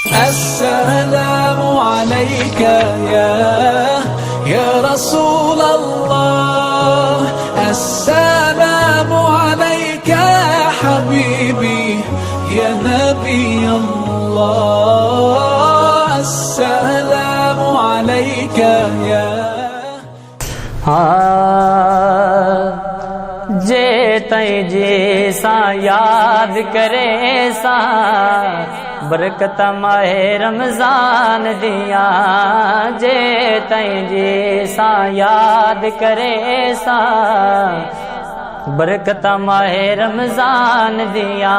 السلام عليك يا رسول الله. السلام عليك يا حبيبي يا نبي الله. السلام عليك يا जे तई जी सा याद करे सा बरकत माहे रमजान दिया। जे तई जी सा याद करे सा बरकत माहे रमजान दिया।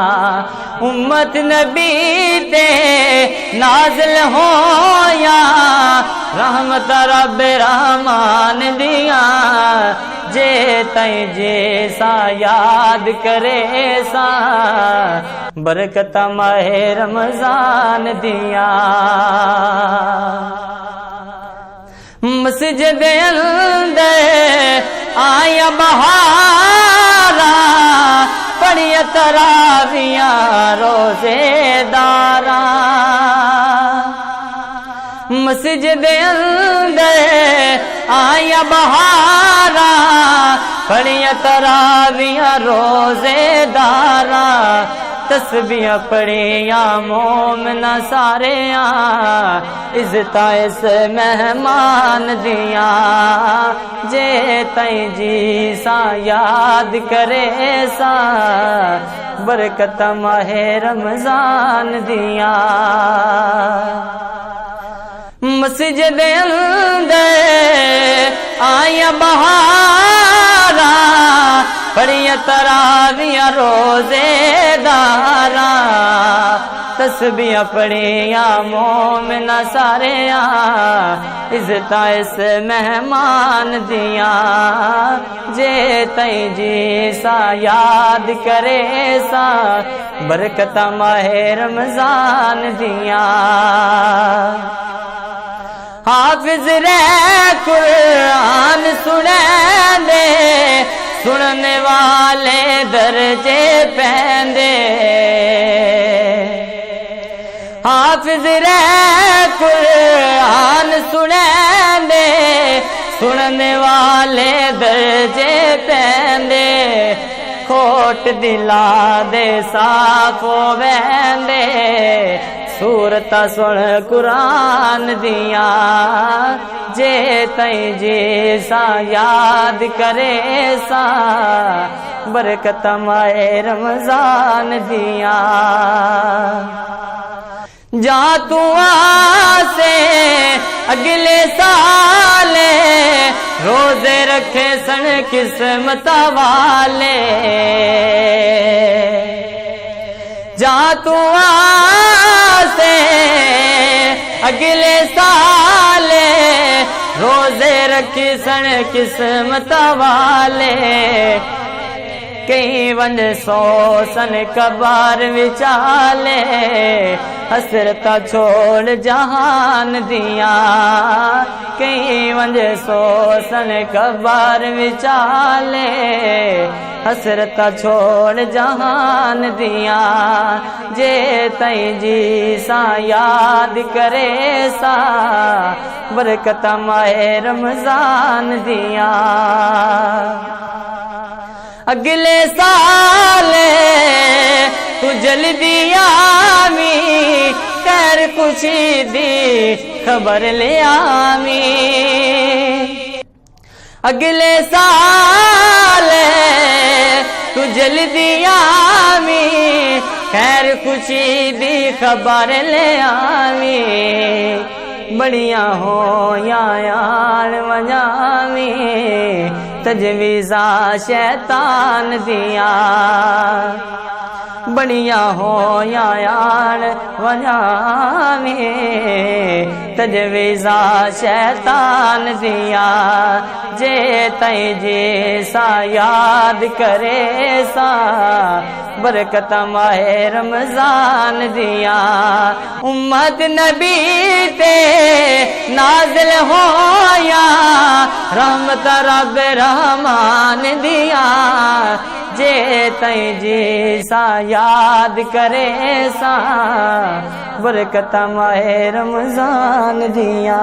उम्मत नबी ते नाज़िल होया रहमत रब रहमान दिया। जे तई जे सा याद करे सा बरकत माहे रमजान दिया। मस्जिद अंदर आया बहारा पढ़िया तरावियां रोजेदारा। मस्जिद अंदर आया बहारा पढ़िया तरावियां रोजेदारा। तस्बीह पढ़िया मोमिना सारे इज्जत इस मेहमान दिया। जे तई जी सा याद करे सा बरकत माहे रमजान दिया। मस्जिद अंदर आया बहारा पढ़िया तरावियां रोजेदारा। तस्बीह पढ़िया मोमिना सारे इज्जत इस मेहमान दिया। जे तई जी सा याद करे सा बरकत माहे रमजान दिया। हाफिज रे कुरान सुने दे सुनने वाले दर्जे पहने। हाफिज रे कुरान सुने दे सुनने वाले दर्जे पहने। खोट दिला दे साफ वेंदे सूरत सुन कुरान दिया। जे तई जे सा याद करे सा बरकत माहे रमजान दिया। जा तू आसे अगले साले रोजे रखे सन किस्मत वाले। जा तू आसे अगले साले रोजे रखी सन किस्मत वाले। कई वंज सो सन कबार विचाले हसरत छोड़ जहान दिया। कई वंज सो सन कबार विचाले हसरत छोड़ जहान दिया। जे तई जी सा याद करे सा बरकत माहे रमजान दिया। अगले साल तू जल्दी आमी खैर खुशी दी खबर ले आमी। अगले साल तू जल्दी आमी खैर खुशी दी खबर ले आमी। बढ़िया हो यार वजामी तजवीज़ा शैतान दिया। बढ़िया हो यार वजामी तजवीज़ा शैतान दिया। जे तई जे सा याद करे सा बरकत माहे रमजान दिया। उम्मत नबी ते नाज़िल होया रहमत रब रहमान दिया। जे तई जी सा याद करे सा बरकत माहे रमजान दिया।